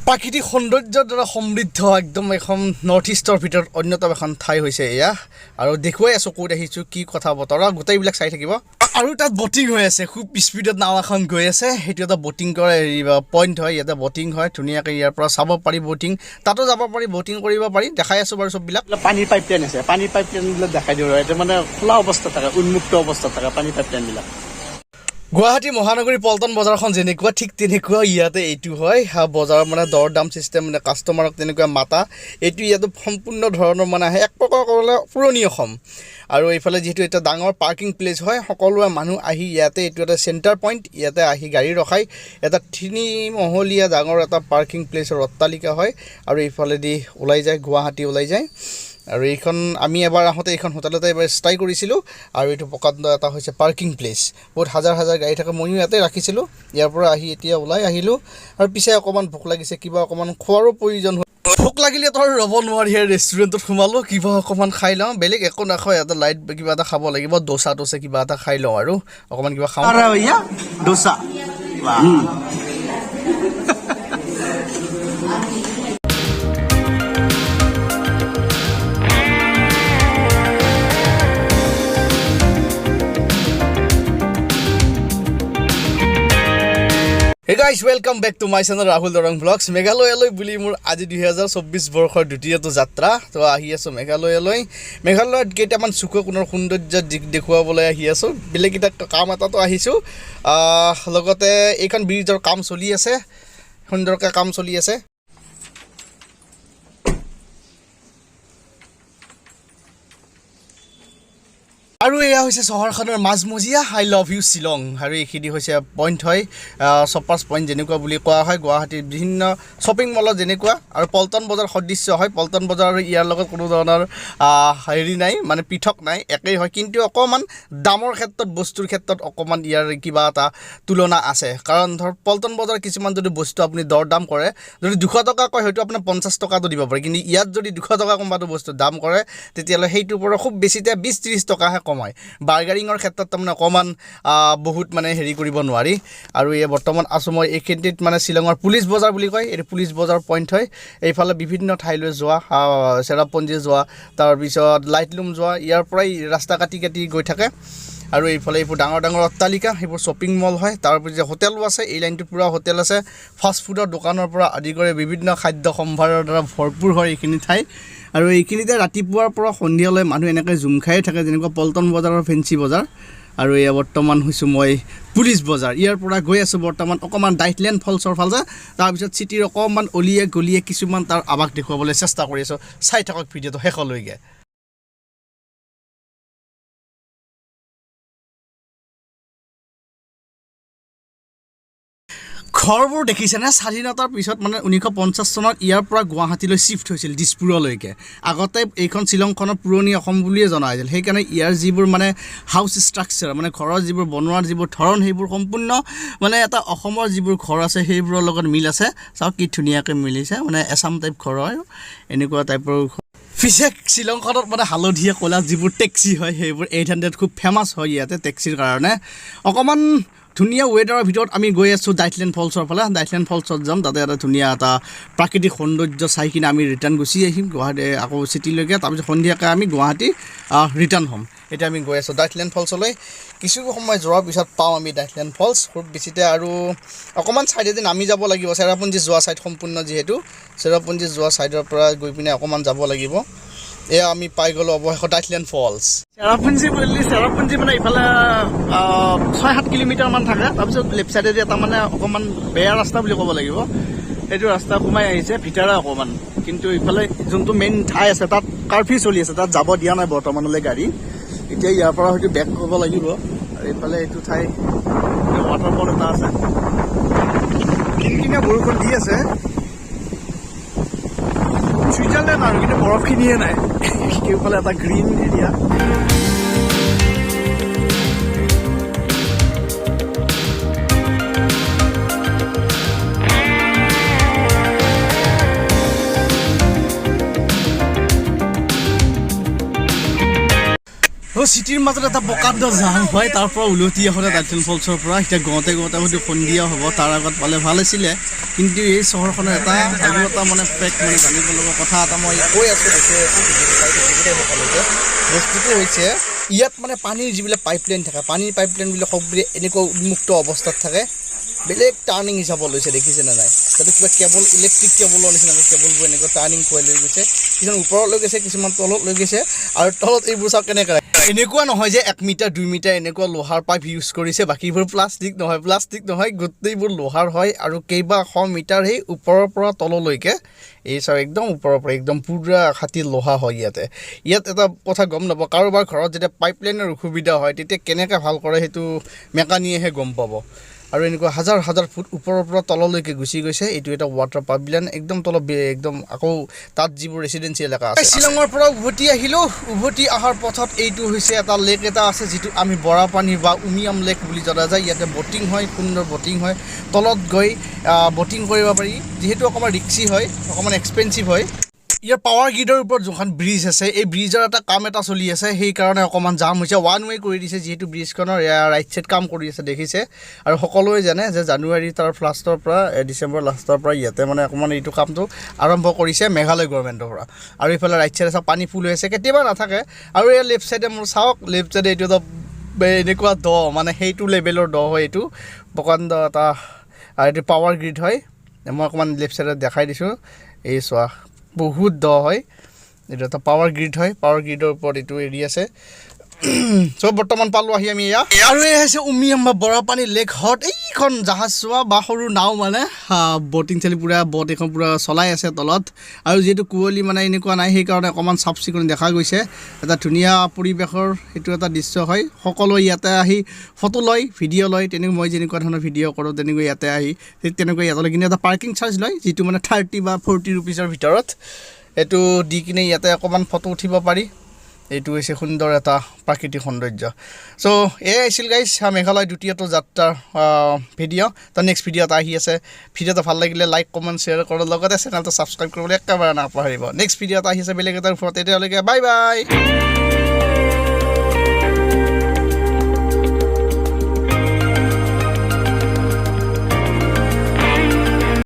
প্ৰাকৃতিক সৌন্দৰ্যৰ দ্বাৰা সমৃদ্ধ একদম এখন নৰ্থ ইষ্টৰ ভিতৰত অন্যতম এখন ঠাই হৈছে এয়া আৰু দেখুৱাই আছোঁ ক'ত আহিছোঁ কি কথা বতৰা গোটেইবিলাক চাই থাকিব আৰু তাত বটিং হৈ আছে খুব স্পীডত নাও এখন গৈ আছে সেইটো এটা বটিং কৰা পইণ্ট হয় ইয়াতে বটিং হয় ধুনীয়াকৈ ইয়াৰ পৰা চাব পাৰি বটিং তাতো যাব পাৰি বটিং কৰিব পাৰি দেখাই আছোঁ বাৰু চববিলাক পানীৰ পাইপ লাইন আছে পানীৰ পাইপ লাইনবিলাক দেখাই দিওঁ এইটো মানে খোলা অৱস্থাত থাকে উন্মুক্ত অৱস্থাত থাকে পানীৰ পাইপ লাইনবিলাক গুৱাহাটী মহানগৰী পল্টন বজাৰখন যেনেকুৱা ঠিক তেনেকুৱা ইয়াতে এইটো হয় বজাৰ মানে দৰ দাম চিষ্টেম মানে কাষ্টমাৰক তেনেকুৱা মাতা এইটো ইয়াতে সম্পূৰ্ণ ধৰণৰ মানে আহে এক প্ৰকাৰ ক'বলৈ পুৰণি অসম আৰু এইফালে যিহেতু এটা ডাঙৰ পাৰ্কিং প্লেচ হয় সকলোৱে মানুহ আহি ইয়াতে এইটো এটা চেণ্টাৰ পইণ্ট ইয়াতে আহি গাড়ী ৰখাই এটা 3 মহলীয়া ডাঙৰ এটা পাৰ্কিং প্লেচৰ অট্টালিকা হয় আৰু এইফালেদি ওলাই যায় গুৱাহাটী ওলাই যায় আৰু এইখন আমি এবাৰ আহোঁতে এইখন হোটেলতে এবাৰ ষ্টাই কৰিছিলোঁ আৰু এইটো প্ৰকাণ্ড এটা হৈছে পাৰ্কিং প্লেচ বহুত হাজাৰ হাজাৰ গাড়ী থাকে ময়ো ইয়াতে ৰাখিছিলোঁ ইয়াৰ পৰা আহি এতিয়া ওলাই আহিলোঁ আৰু পিছে অকণমান ভোক লাগিছে কিবা অকণমান খোৱাৰো প্ৰয়োজন হয় ভোক লাগিলে তো ৰ'ব নোৱাৰি ৰেষ্টুৰেণ্টত সোমালোঁ কিবা অকণমান খাই লওঁ বেলেগ একো নাখাওঁ এটা লাইট কিবা এটা খাব লাগিব দোচা টোচা কিবা এটা খাই লওঁ আৰু অকণমান কিবা খাওঁ dosa Hey guys, welcome back to my channel Rahul Dorang Vlogs. মেঘালয়লৈ বুলি মোৰ আজি 2024 বৰ্ষৰ দ্বিতীয়টো যাত্ৰা তো আহি আছোঁ মেঘালয়লৈ মেঘালয়ত কেইটামান চুককোণৰ সৌন্দৰ্য দেখুৱাবলৈ আহি আছোঁ বেলেগ এটা কাম এটাতো আহিছোঁ লগতে এইখন ব্ৰিজৰ কাম চলি আছে সুন্দৰকৈ কাম চলি আছে আৰু এয়া হৈছে চহৰখনৰ মাজমজিয়া আই লাভ ইউ শ্বিলং আৰু এইখিনি হৈছে পইণ্ট হয় শ্বপাৰ্ছ পইণ্ট যেনেকুৱা বুলি কোৱা হয় গুৱাহাটীৰ বিভিন্ন শ্বপিং মলত যেনেকুৱা আৰু পল্টন বজাৰ সদৃশ্য হয় পল্টন বজাৰ ইয়াৰ লগত কোনো ধৰণৰ হেৰি নাই মানে পৃথক নাই একেই হয় কিন্তু অকণমান দামৰ ক্ষেত্ৰত বস্তুৰ ক্ষেত্ৰত অকণমান ইয়াৰ কিবা এটা তুলনা আছে কাৰণ ধৰ পল্টন বজাৰ কিছুমান যদি বস্তু আপুনি দৰ দাম কৰে যদি 200 টকা কয় হয়তো আপোনাৰ 50 টকাটো দিব পাৰে কিন্তু ইয়াত যদি 200 টকা কোনোবাটো বস্তু দাম কৰে তেতিয়াহ'লে সেইটোৰ পৰা খুব বেছিতে 20-30 টকাহে কমায় বাৰ্গাৰিঙৰ ক্ষেত্ৰত তাৰমানে অকণমান বহুত মানে হেৰি কৰিব নোৱাৰি আৰু এই বৰ্তমান আছোঁ মই এইখিনিত মানে শ্বিলঙৰ পুলিচ বজাৰ বুলি কয় এইটো পুলিচ বজাৰ পইণ্ট হয় এইফালে বিভিন্ন ঠাইলৈ যোৱা চেৰাপুঞ্জী যোৱা তাৰপিছত লাইটলুম যোৱা ইয়াৰ পৰাই ৰাস্তা কাটি কাটি গৈ থাকে আৰু এইফালে এইবোৰ ডাঙৰ ডাঙৰ অট্টালিকা সেইবোৰ শ্বপিং মল হয় তাৰপিছত হোটেলো আছে এই লাইনটোত পূৰা হোটেল আছে ফাষ্ট ফুডৰ দোকানৰ পৰা আদি কৰি বিভিন্ন খাদ্য সম্ভাৰৰ দ্বাৰা ভৰপূৰ হয় এইখিনি ঠাই আৰু এইখিনিতে ৰাতিপুৱাৰ পৰা সন্ধিয়ালৈ মানুহ এনেকৈ জুম খাই থাকে যেনেকুৱা পল্টন বজাৰৰ ফেঞ্চি বজাৰ আৰু এয়া বৰ্তমান হৈছোঁ মই পুলিচ বজাৰ ইয়াৰ পৰা গৈ আছোঁ বৰ্তমান অকণমান ডাইটলেণ্ড ফলছৰ ফালে তাৰপিছত চিটিৰ অকণমান অলিয়ে গলিয়ে কিছুমান তাৰ আৱাস দেখুৱাবলৈ চেষ্টা কৰি আছোঁ চাই থাকক ভিডিঅ'টো শেষলৈকে ঘৰবোৰ দেখিছেনে স্বাধীনতাৰ পিছত মানে 1950 চনত ইয়াৰ পৰা গুৱাহাটীলৈ শ্বিফ্ট হৈছিল দিছপুৰলৈকে আগতে এইখন শ্বিলংখনৰ পুৰণি অসম বুলিয়ে জনা হৈছিল সেইকাৰণে ইয়াৰ যিবোৰ মানে হাউচ ষ্ট্ৰাকচাৰ মানে ঘৰৰ যিবোৰ বনোৱাৰ যিবোৰ ধৰণ সেইবোৰ সম্পূৰ্ণ মানে এটা অসমৰ যিবোৰ ঘৰ আছে সেইবোৰৰ লগত মিল আছে চাওক কি ধুনীয়াকৈ মিলিছে মানে এছাম টাইপ ঘৰ হয় এনেকুৱা টাইপৰ পিছে শ্বিলংখনত মানে হালধীয়া ক'লা যিবোৰ টেক্সি হয় সেইবোৰ 800 খুব ফেমাছ হয় ইয়াতে টেক্সিৰ কাৰণে অকণমান ধুনীয়া ৱেডাৰৰ ভিতৰত আমি গৈ আছোঁ ডাইটলেণ্ড ফলছৰ ফালে ডাইটলেণ্ড ফলছত যাম তাতে এটা ধুনীয়া এটা প্ৰাকৃতিক সৌন্দৰ্য চাই কিনে আমি ৰিটাৰ্ণ গুচি আহিম গুৱাহাটী আকৌ চিটিলৈকে তাৰপিছত সন্ধিয়াকৈ আমি গুৱাহাটী ৰিটাৰ্ণ হ'ম এতিয়া আমি গৈ আছোঁ ডাইটলেণ্ড ফলছলৈ কিছু সময় যোৱাৰ পিছত পাওঁ আমি ডাইটলেণ্ড ফলছ খুব বেছিতে আৰু অকণমান ছাইডেদি নামি যাব লাগিব চেৰাপুঞ্জী যোৱা ছাইড সম্পূৰ্ণ যিহেতু চেৰাপুঞ্জী যোৱা ছাইডৰ পৰা গৈ পিনে অকণমান যাব লাগিব এয়া আমি পাই গ'লোঁ অৱশেষত ডাইটলেণ্ড ফলছ চেৰাপুঞ্জী মানে ইফালে 6-7 কিলোমিটাৰমান থাকে তাৰপিছত লেফ্ট চাইডেদি এটা মানে অকণমান বেয়া ৰাস্তা বুলি ক'ব লাগিব সেইটো ৰাস্তা সোমাই আহিছে ভিতৰে অকণমান কিন্তু ইফালে যোনটো মেইন ঠাই আছে তাত কাৰফিউ চলি আছে তাত যাব দিয়া নাই বৰ্তমানলৈ গাড়ী এতিয়া ইয়াৰ পৰা হয়তো বেক কৰিব লাগিব আৰু এইফালে এইটো ঠাই ৱাটাৰফল এটা আছে কিনকিনীয়া বৰষুণ দি আছে ছুইজাৰলেণ্ড আৰু কিন্তু বৰফখিনিয়ে নাই কেউফালে এটা গ্ৰীণ এৰিয়া চিটিৰ মাজত এটা প্ৰকাণ্ড জাম হয় তাৰ পৰা উলটি আহোঁতে ডাইটেল ফলছৰ পৰা এতিয়া গওঁতে হয়তো সন্ধিয়া হ'ব তাৰ আগত পালে ভাল আছিলে কিন্তু এই চহৰখনৰ এটা আৰু এটা মানে ফেক্ট মানে জানিব লগা কথা এটা মই কৈ আছোঁ সকলোকে বস্তুটো হৈছে ইয়াত মানে পানীৰ যিবিলাক পাইপলাইন থাকে পানীৰ পাইপলাইনবিলাক সকলোৱে এনেকুৱা উন্মুক্ত অৱস্থাত থাকে বেলেগ টাৰ্ণিং হিচাপ লৈছে দেখিছেনে নাই তাতে কিবা কেবল ইলেক্ট্ৰিক কেবলৰ নিচিনা কেবলবোৰ এনেকুৱা টাৰ্ণিং খুৱাই লৈ গৈছে কিছুমান ওপৰত লৈ গৈছে কিছুমান তলত লৈ গৈছে আৰু তলত এইবোৰ চাওক কেনেকৈ এনেকুৱা নহয় যে 1 মিটাৰ 2 মিটাৰ এনেকুৱা লোহাৰ পাইপ ইউজ কৰিছে বাকীবোৰ প্লাষ্টিক নহয় গোটেইবোৰ লোহাৰ হয় আৰু কেইবা শ মিটাৰ সেই ওপৰৰ পৰা তললৈকে এই চাওক একদম ওপৰৰ পৰা একদম পুৰা খাটি লোহা হয় ইয়াত এটা কথা গম নাপাব কাৰোবাৰ ঘৰত যেতিয়া পাইপলাইনৰ অসুবিধা হয় তেতিয়া কেনেকৈ ভাল কৰে সেইটো মেকানিকেহে গম পাব আৰু এনেকুৱা হাজাৰ ফুট ওপৰৰ পৰা তললৈকে গুচি গৈছে এইটো এটা ৱাটাৰ পাইপলাইন একদম তলত একদম আকৌ তাত যিবোৰ ৰেচিডেঞ্চিয়েল এলেকা আছে শ্বিলঙৰ পৰা উভতি আহিলোঁ উভতি অহাৰ পথত এইটো হৈছে এটা লেক এটা আছে যিটো আমি বৰাপানী বা উমিয়াম লেক বুলি জনা যায় ইয়াতে বটিং হয় সুন্দৰ বটিং হয় তলত গৈ বটিং কৰিব পাৰি যিহেতু অকণমান ৰিক্সি হয় অকণমান এক্সপেঞ্চিভ হয় ইয়াৰ পাৱাৰ গ্ৰিডৰ ওপৰত যোনখন ব্ৰিজ আছে এই ব্ৰিজৰ এটা কাম এটা চলি আছে সেইকাৰণে অকণমান জাম হৈছে ওৱান ৱে কৰি দিছে যিহেতু ব্ৰিজখনৰ ৰাইট ছাইড কাম কৰি আছে দেখিছে আৰু সকলোৱে জানে যে জানুৱাৰী তাৰ ফাৰ্ষ্টৰ পৰা ডিচেম্বৰ লাষ্টৰ পৰা ইয়াতে মানে অকণমান এইটো কামটো আৰম্ভ কৰিছে মেঘালয় গভৰ্ণমেণ্টৰ পৰা আৰু এইফালে ৰাইট ছাইডে চাওক পানী ফুল হৈ আছে কেতিয়াবা নাথাকে আৰু এই লেফ্ট ছাইডে মোৰ চাওক লেফ্ট ছাইডে এইটো এটা এনেকুৱা দ মানে সেইটো লেভেলৰ দ হয় এইটো প্ৰকাণ্ড এটা এইটো পাৱাৰ গ্ৰিড হয় মই অকণমান লেফ্ট ছাইডত দেখাই দিছোঁ এই চোৱা বহুত দ হয় এইটো এটা পাৱাৰ গ্ৰিড হয় পাৱাৰ গ্ৰিডৰ ওপৰত এইটো এৰি আছে চ' বৰ্তমান পালোঁ আহি আমি ইয়াত আৰু এই হৈছে উমিয়াম বা বৰাপানী লেক হট এইখন জাহাজ চোৱা বা সৰু নাও মানে বটিং চালি পূৰা বট এখন পূৰা চলাই আছে তলত আৰু যিহেতু কুঁৱলী মানে এনেকুৱা নাই সেইকাৰণে অকণমান চাফ চিকুণ দেখা গৈছে এটা ধুনীয়া পৰিৱেশৰ সেইটো এটা দৃশ্য হয় সকলোৱে ইয়াতে আহি ফটো লয় ভিডিঅ' লয় তেনেকৈ মই যেনেকুৱা ধৰণৰ ভিডিঅ' কৰোঁ তেনেকৈ ইয়াতে আহি ঠিক তেনেকৈ ইয়াতলৈ কিন্তু এটা পাৰ্কিং চাৰ্জ লয় যিটো মানে 30 বা 40 ৰুপিজৰ ভিতৰত এইটো দি কিনে ইয়াতে অকণমান ফটো উঠিব পাৰি এইটো হৈছে সুন্দৰ এটা প্ৰাকৃতিক সৌন্দৰ্য চ' এয়াই আছিল গাইজ মেঘালয় দ্বিতীয়টো যাত্ৰাৰ ভিডিঅ' তাৰ নেক্সট ভিডিঅ' এটা আহি আছে ভিডিঅ'টো ভাল লাগিলে লাইক কমেণ্ট শ্বেয়াৰ কৰাৰ লগতে চেনেলটো ছাবস্ক্ৰাইব কৰিবলৈ একেবাৰে নাপাহৰিব নেক্সট ভিডিঅ' এটা আহি আছে বেলেগ এটাৰ ওপৰত তেতিয়ালৈকে বাই বাই